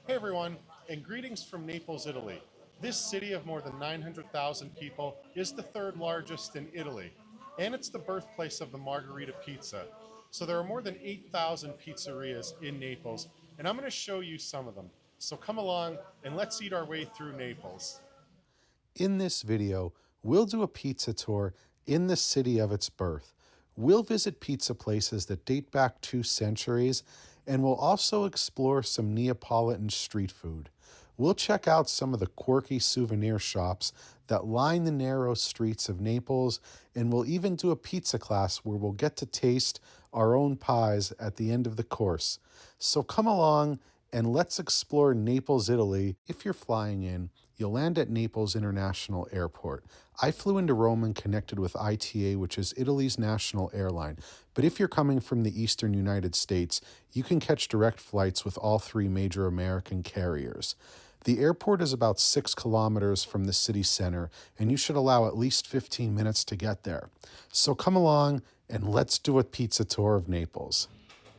Hey everyone, and greetings from Naples, Italy. This city of more than 900,000 people is the third largest in Italy, and it's the birthplace of the margherita pizza. So there are more than 8,000 pizzerias in Naples, and I'm going to show you some of them. So come along and let's eat our way through Naples. In this video, we'll do a pizza tour in the city of its birth. We'll visit pizza places that date back 2 centuries, and we'll also explore some Neapolitan street food. We'll check out some of the quirky souvenir shops that line the narrow streets of Naples, and we'll even do a pizza class where we'll get to taste our own pies at the end of the course. So come along and let's explore Naples, Italy. If you're flying in, you'll land at Naples International Airport. I flew into Rome and connected with ITA, which is Italy's national airline. But if you're coming from the eastern United States, you can catch direct flights with all three major American carriers. The airport is about 6 kilometers from the city center, and you should allow at least 15 minutes to get there. So come along and let's do a pizza tour of Naples.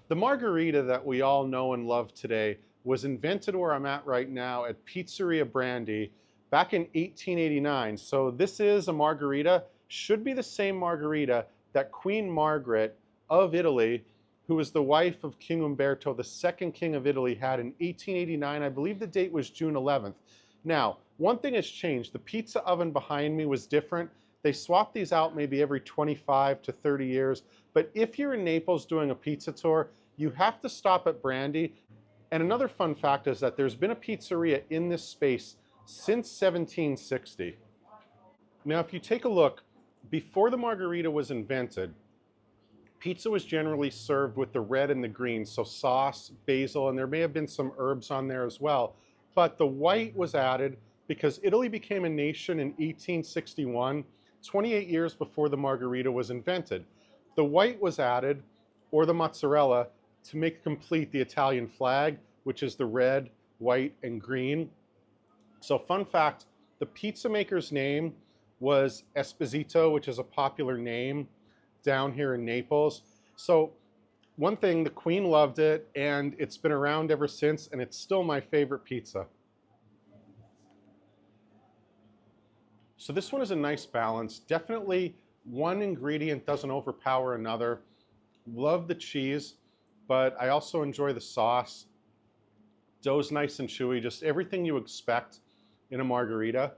The margarita that we all know and love today was invented where I'm at right now at Pizzeria Brandi back in 1889. So this is a margarita, should be the same margarita that Queen Margaret of Italy, who was the wife of King Umberto, the second king of Italy, had in 1889. I believe the date was June 11th. Now, one thing has changed. The pizza oven behind me was different. They swap these out maybe every 25 to 30 years. But if you're in Naples doing a pizza tour, you have to stop at Brandi. And another fun fact is that there's been a pizzeria in this space since 1760. Now, if you take a look, before the margarita was invented, pizza was generally served with the red and the green, so sauce, basil, and there may have been some herbs on there as well. But the white was added because Italy became a nation in 1861, 28 years before the margarita was invented. The white was added, or the mozzarella, to make complete the Italian flag, which is the red, white, and green. So fun fact, the pizza maker's name was Esposito, which is a popular name down here in Naples. So one thing, the Queen loved it, and it's been around ever since, and it's still my favorite pizza. So this one is a nice balance. Definitely one ingredient doesn't overpower another. Love the cheese, but I also enjoy the sauce. Dough's nice and chewy, just everything you expect in a margarita.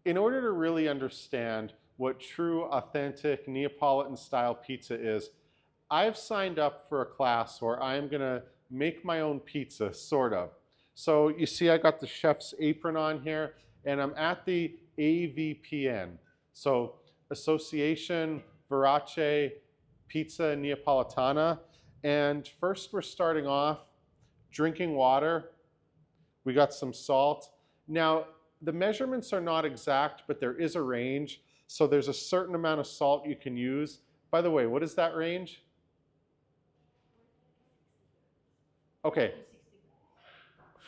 In order to really understand what true, authentic Neapolitan style pizza is, I've signed up for a class where I'm gonna make my own pizza, sort of. So you see I got the chef's apron on here, and I'm at the AVPN. So Association Verace Pizza Neapolitana. And first we're starting off drinking water. We got some salt. Now, the measurements are not exact, but there is a range. So there's a certain amount of salt you can use. By the way, what is that range? Okay,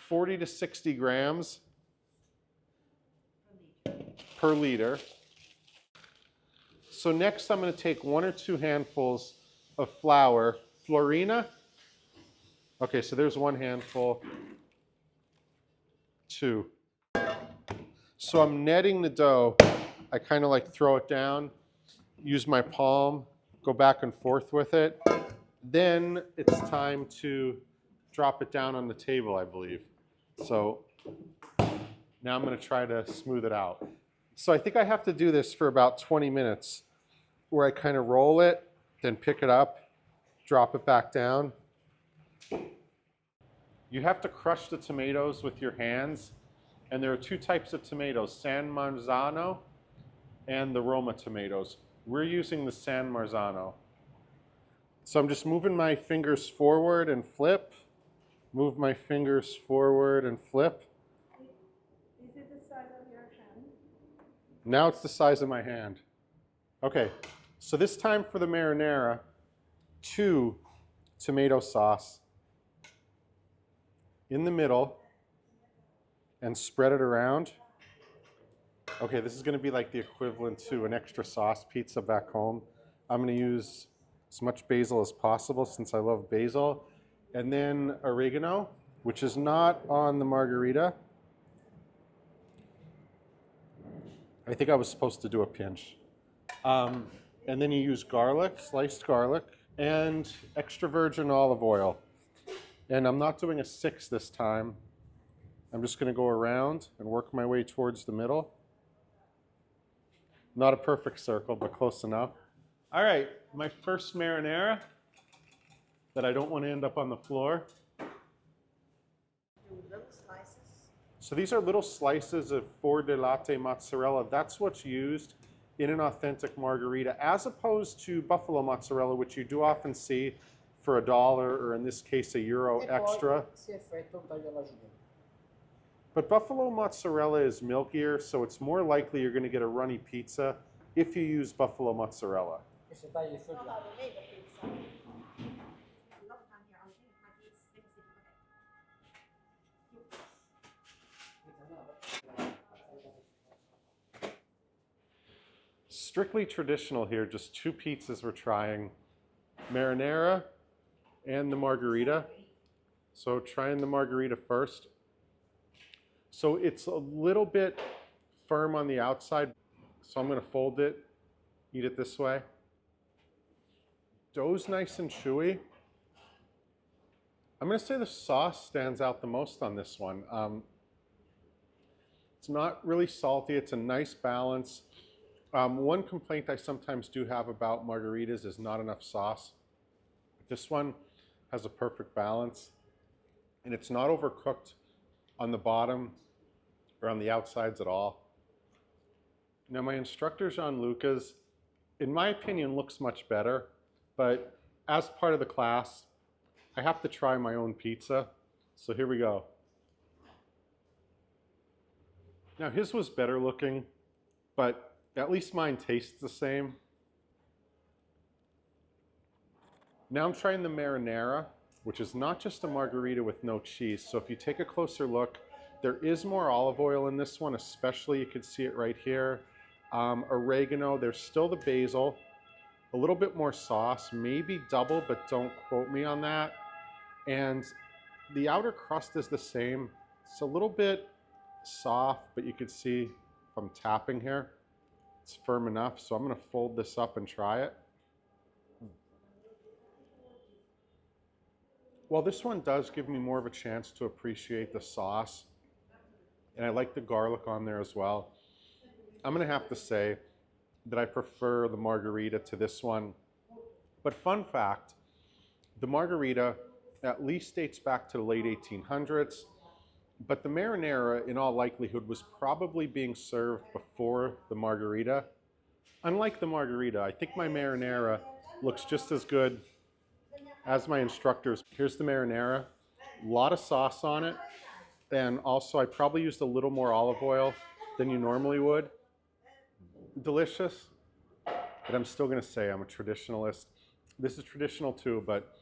40 to 60 grams per liter. So next I'm going to take 1 or 2 handfuls of flour. Florina. Okay, so there's 1 handful. 2. So I'm netting the dough. I kind of like throw it down, use my palm, go back and forth with it. Then it's time to drop it down on the table, I believe. So now I'm going to try to smooth it out. So I think I have to do this for about 20 minutes, where I kind of roll it, then pick it up, drop it back down. You have to crush the tomatoes with your hands, and there are 2 types of tomatoes, San Marzano and the Roma tomatoes. We're using the San Marzano. So I'm just moving my fingers forward and flip, move my fingers forward and flip. Is it the size of your hand? Now it's the size of my hand. Okay, so this time for the marinara, 2 tomato sauce in the middle and spread it around. Okay, this is gonna be like the equivalent to an extra sauce pizza back home. I'm gonna use as much basil as possible since I love basil. And then oregano, which is not on the margarita. I think I was supposed to do a pinch. And then you use garlic, sliced garlic, and extra virgin olive oil. And I'm not doing a 6 this time. I'm just gonna go around and work my way towards the middle. Not a perfect circle, but close enough. All right, my first marinara that I don't want to end up on the floor. Little slices. So these are little slices of four de latte mozzarella. That's what's used in an authentic margarita, as opposed to buffalo mozzarella, which you do often see for $1, or in this case, €1 extra. But buffalo mozzarella is milkier, so it's more likely you're going to get a runny pizza if you use buffalo mozzarella. Strictly traditional here, just two pizzas we're trying, marinara and the margarita. So trying the margarita first. So it's a little bit firm on the outside, so I'm gonna fold it, eat it this way. Dough's nice and chewy. I'm gonna say the sauce stands out the most on this one. It's not really salty, it's a nice balance. One complaint I sometimes do have about margaritas is not enough sauce. This one has a perfect balance, and it's not overcooked on the bottom or on the outsides at all. Now my instructor Gianluca's, in my opinion, looks much better, but as part of the class, I have to try my own pizza. So here we go. Now his was better looking, but at least mine tastes the same. Now I'm trying the marinara, which is not just a margarita with no cheese. So if you take a closer look, there is more olive oil in this one, especially you can see it right here. Oregano, there's still the basil, a little bit more sauce, maybe double, but don't quote me on that. And the outer crust is the same. It's a little bit soft, but you can see if I'm tapping here, it's firm enough. So I'm gonna fold this up and try it. Well, this one does give me more of a chance to appreciate the sauce, and I like the garlic on there as well. I'm gonna have to say that I prefer the margarita to this one. But fun fact, the margarita at least dates back to the late 1800s, but the marinara in all likelihood was probably being served before the margarita. Unlike the margarita, I think my marinara looks just as good as my instructor's. Here's the marinara, a lot of sauce on it, and also I probably used a little more olive oil than you normally would. Delicious, but I'm still gonna say I'm a traditionalist. This is traditional too, but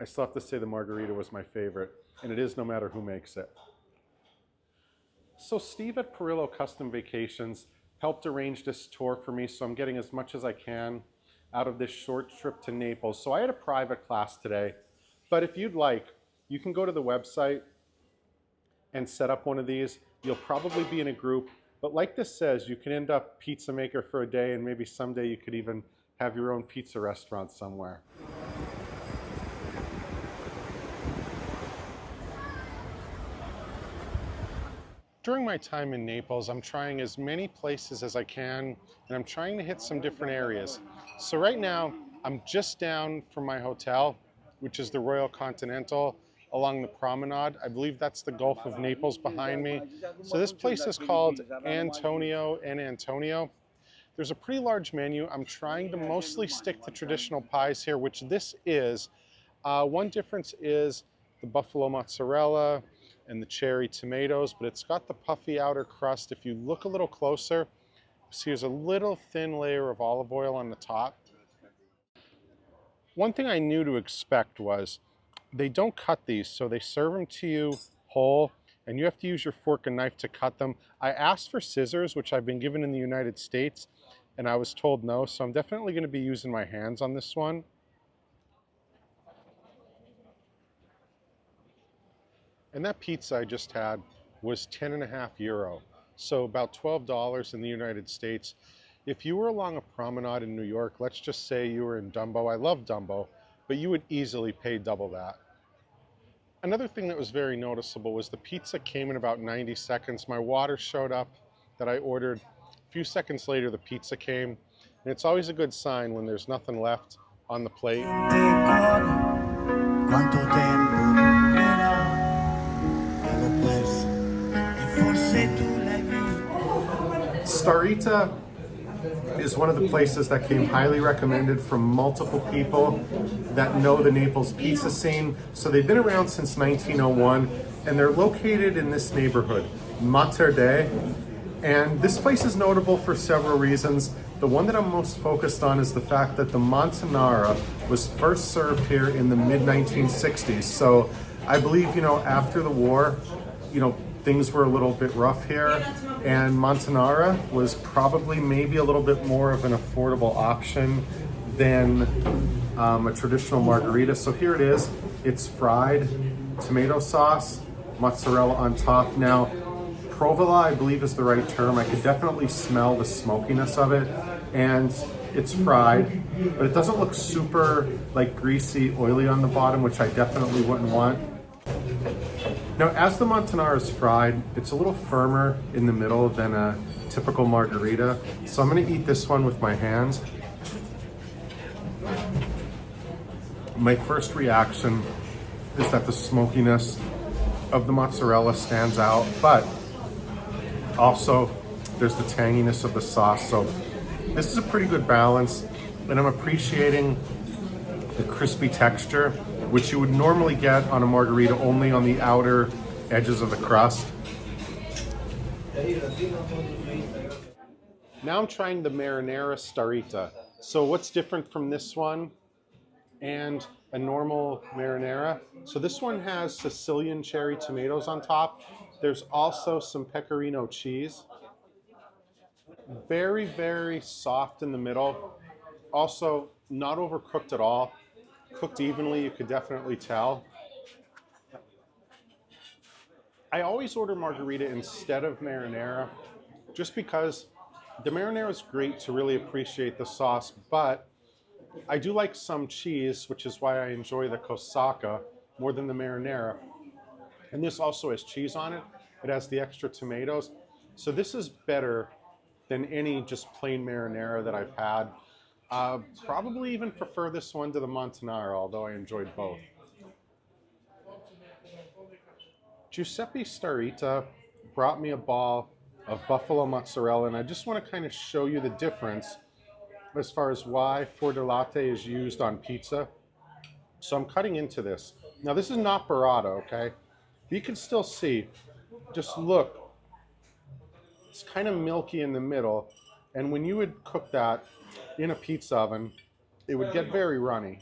I still have to say the margarita was my favorite, and it is no matter who makes it. So Steve at Perillo Custom Vacations helped arrange this tour for me, so I'm getting as much as I can out of this short trip to Naples. So I had a private class today, but if you'd like, you can go to the website and set up one of these. You'll probably be in a group, but like this says, you can end up pizza maker for a day, and maybe someday you could even have your own pizza restaurant somewhere. During my time in Naples, I'm trying as many places as I can, and I'm trying to hit some different areas. So right now, I'm just down from my hotel, which is the Royal Continental, along the promenade. I believe that's the Gulf of Naples behind me. So this place is called Antonio and Antonio. There's a pretty large menu. I'm trying to mostly stick to traditional pies here, which this is. One difference is the buffalo mozzarella and the cherry tomatoes, but it's got the puffy outer crust. If you look a little closer, see there's a little thin layer of olive oil on the top. One thing I knew to expect was they don't cut these, so they serve them to you whole, and you have to use your fork and knife to cut them. I asked for scissors, which I've been given in the United States, and I was told no, so I'm definitely going to be using my hands on this one. And that pizza I just had was 10.5 €, so about $12 in the United States. If you were along a promenade in New York, let's just say you were in Dumbo, I love Dumbo, but you would easily pay double that. Another thing that was very noticeable was the pizza came in about 90 seconds. My water showed up that I ordered. A few seconds later, the pizza came. And it's always a good sign when there's nothing left on the plate. Quanto tempo durerà, l'avevo perso, e forse tu l'hai visto. Starita is one of the places that came highly recommended from multiple people that know the Naples pizza scene. So they've been around since 1901, and they're located in this neighborhood, Mater Dei. And this place is notable for several reasons. The one that I'm most focused on is the fact that the Montanara was first served here in the mid-1960s. So I believe, after the war, things were a little bit rough here, and Montanara was probably maybe a little bit more of an affordable option than a traditional margarita. So here it is. It's fried, tomato sauce, mozzarella on top. Now, provola, I believe is the right term. I could definitely smell the smokiness of it, and it's fried, but it doesn't look super greasy, oily on the bottom, which I definitely wouldn't want. Now, as the Montanara is fried, it's a little firmer in the middle than a typical margarita. So I'm gonna eat this one with my hands. My first reaction is that the smokiness of the mozzarella stands out, but also there's the tanginess of the sauce. So this is a pretty good balance, and I'm appreciating the crispy texture, which you would normally get on a margarita only on the outer edges of the crust. Now I'm trying the marinara starita. So what's different from this one and a normal marinara? So this one has Sicilian cherry tomatoes on top. There's also some pecorino cheese. Very, very soft in the middle. Also not overcooked at all. Cooked evenly, you could definitely tell. I always order margarita instead of marinara, just because the marinara is great to really appreciate the sauce, but I do like some cheese, which is why I enjoy the Cosacca more than the marinara. And this also has cheese on it. It has the extra tomatoes. So this is better than any just plain marinara that I've had. Probably even prefer this one to the Montanara, although I enjoyed both. Giuseppe Starita brought me a ball of buffalo mozzarella, and I just want to kind of show you the difference as far as why four di latte is used on pizza. So I'm cutting into this. Now this is not burrata, okay? You can still see, just look, it's kind of milky in the middle, and when you would cook that in a pizza oven, it would get very runny.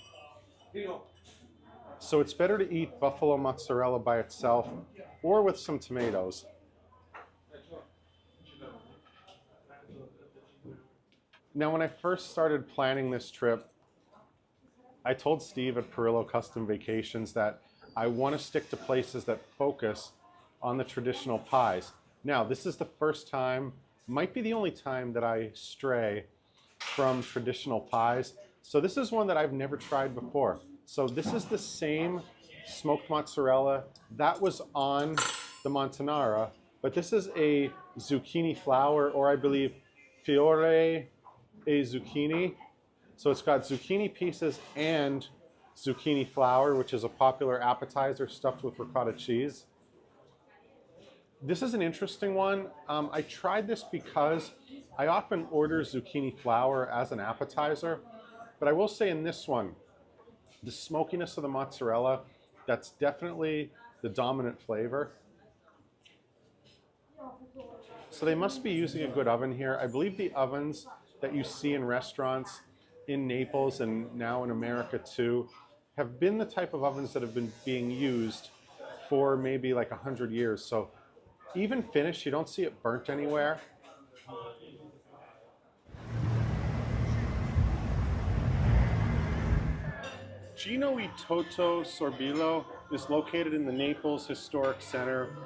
So it's better to eat buffalo mozzarella by itself or with some tomatoes. Now, when I first started planning this trip, I told Steve at Perillo Custom Vacations that I want to stick to places that focus on the traditional pies. Now, this is the first time, might be the only time that I stray from traditional pies. So this is one that I've never tried before. So this is the same smoked mozzarella that was on the Montanara, but this is a zucchini flower, or I believe fiore e zucchini. So it's got zucchini pieces and zucchini flower, which is a popular appetizer stuffed with ricotta cheese. This is an interesting one. I tried this because I often order zucchini flower as an appetizer, but I will say in this one, the smokiness of the mozzarella, that's definitely the dominant flavor. So they must be using a good oven here. I believe the ovens that you see in restaurants in Naples and now in America too have been the type of ovens that have been being used for maybe like 100 years. So even finished, you don't see it burnt anywhere. Gino y Toto Sorbillo is located in the Naples Historic Center.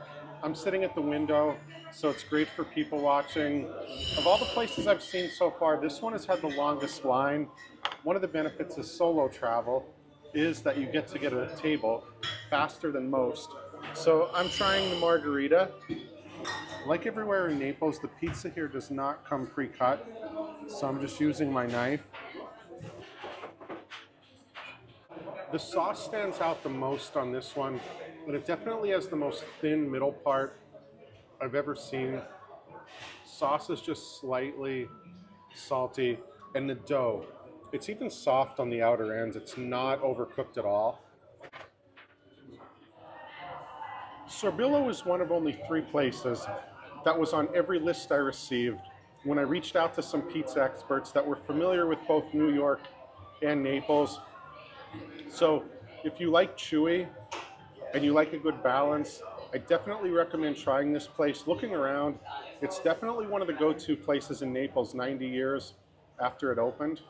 I'm sitting at the window, so it's great for people watching. Of all the places I've seen so far, this one has had the longest line. One of the benefits of solo travel is that you get to get a table faster than most. So I'm trying the margarita. Like everywhere in Naples, the pizza here does not come pre-cut, so I'm just using my knife. The sauce stands out the most on this one, but it definitely has the most thin middle part I've ever seen. Sauce is just slightly salty, and the dough, it's even soft on the outer ends. It's not overcooked at all. Sorbillo is one of only 3 places that was on every list I received when I reached out to some pizza experts that were familiar with both New York and Naples. So if you like chewy and you like a good balance, I definitely recommend trying this place. Looking around, it's definitely one of the go-to places in Naples 90 years after it opened.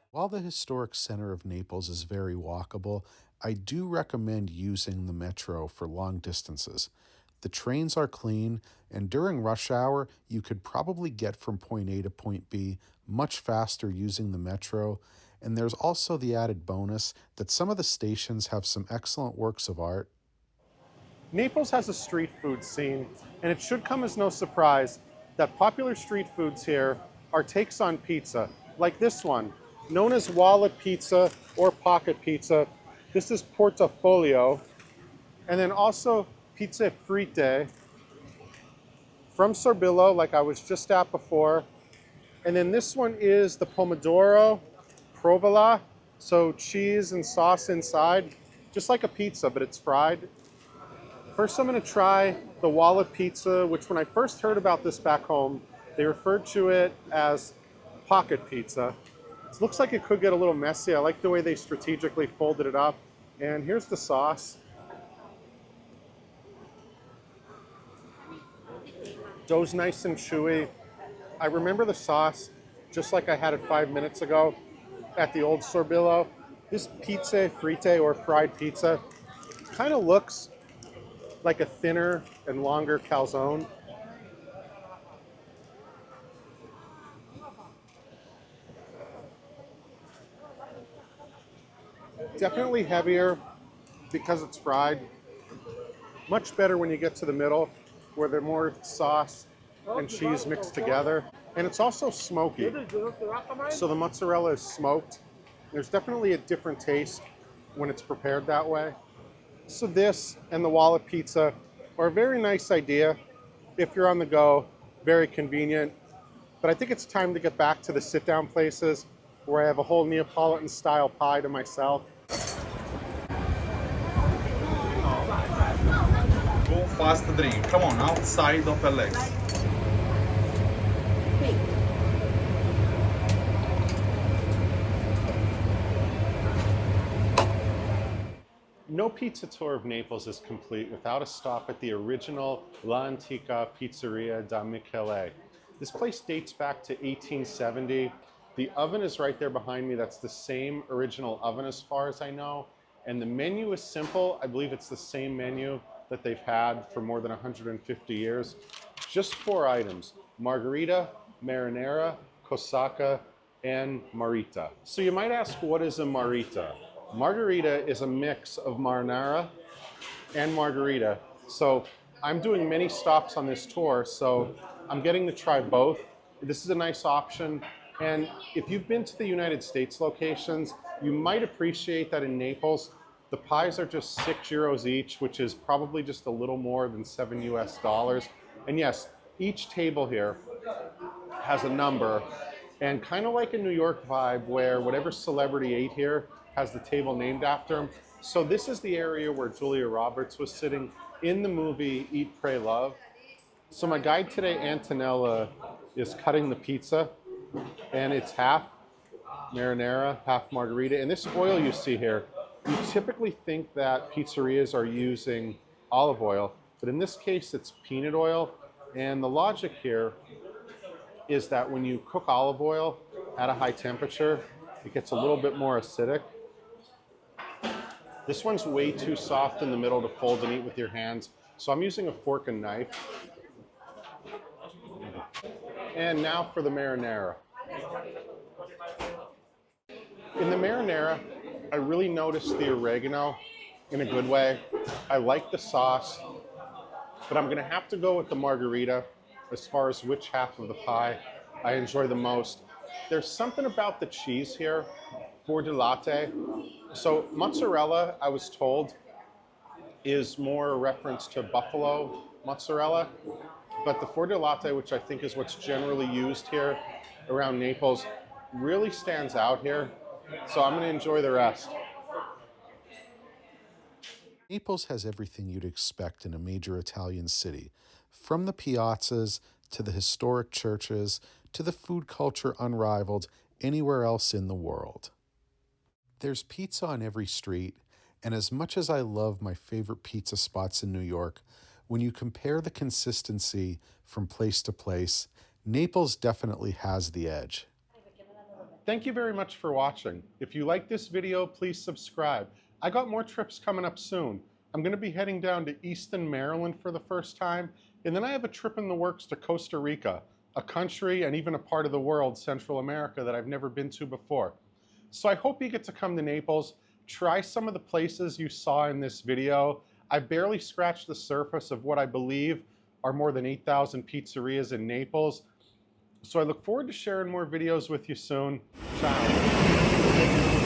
While the historic center of Naples is very walkable, I do recommend using the metro for long distances. The trains are clean, and during rush hour, you could probably get from point A to point B much faster using the metro. And there's also the added bonus that some of the stations have some excellent works of art. Naples has a street food scene, and it should come as no surprise that popular street foods here are takes on pizza, like this one, known as wallet pizza or pocket pizza. This is portafolio, and then also pizza fritte from Sorbillo, like I was just at before. And then this one is the pomodoro provola, so cheese and sauce inside, just like a pizza, but it's fried. First, I'm going to try the wallet pizza, which when I first heard about this back home, they referred to it as pocket pizza. It looks like it could get a little messy. I like the way they strategically folded it up. And here's the sauce. Dough's nice and chewy. I remember the sauce just like I had it 5 minutes ago at the old Sorbillo. This pizza fritte or fried pizza kind of looks like a thinner and longer calzone. Definitely heavier because it's fried. Much better when you get to the middle where they're more sauce and cheese mixed together. And it's also smoky. So the mozzarella is smoked. There's definitely a different taste when it's prepared that way. So this and the wallet pizza are a very nice idea if you're on the go, very convenient. But I think it's time to get back to the sit-down places where I have a whole Neapolitan-style pie to myself. Go fast drink. Come on, outside of legs. No pizza tour of Naples is complete without a stop at the original L'Antica Pizzeria Da Michele. This place dates back to 1870. The oven is right there behind me. That's the same original oven as far as I know. And the menu is simple. I believe it's the same menu that they've had for more than 150 years. Just 4 items: margarita, marinara, cosacca, and marita. So you might ask, what is a marita? Margarita is a mix of marinara and margarita. So I'm doing many stops on this tour, so I'm getting to try both. This is a nice option. And if you've been to the United States locations, you might appreciate that in Naples, the pies are just €6 each, which is probably just a little more than $7 US. And yes, each table here has a number, and kind of like a New York vibe where whatever celebrity ate here has the table named after him. So this is the area where Julia Roberts was sitting in the movie Eat, Pray, Love. So my guide today, Antonella, is cutting the pizza, and it's half marinara, half margarita. And this oil you see here, you typically think that pizzerias are using olive oil, but in this case it's peanut oil. And the logic here is that when you cook olive oil at a high temperature, it gets a little bit more acidic. This one's way too soft in the middle to fold and eat with your hands, so I'm using a fork and knife. And now for the marinara. In the marinara, I really noticed the oregano in a good way. I like the sauce, but I'm gonna have to go with the margarita as far as which half of the pie I enjoy the most. There's something about the cheese here, four di latte. So mozzarella, I was told, is more a reference to buffalo mozzarella, but the four di latte, which I think is what's generally used here around Naples, really stands out here. So I'm gonna enjoy the rest. Naples has everything you'd expect in a major Italian city, from the piazzas to the historic churches to the food culture unrivaled anywhere else in the world. There's pizza on every street, and as much as I love my favorite pizza spots in New York, when you compare the consistency from place to place, Naples definitely has the edge. Thank you very much for watching. If you like this video, please subscribe. I got more trips coming up soon. I'm gonna be heading down to Easton, Maryland for the first time, and then I have a trip in the works to Costa Rica, a country and even a part of the world, Central America, that I've never been to before. So I hope you get to come to Naples, try some of the places you saw in this video. I barely scratched the surface of what I believe are more than 8,000 pizzerias in Naples. So I look forward to sharing more videos with you soon. Ciao.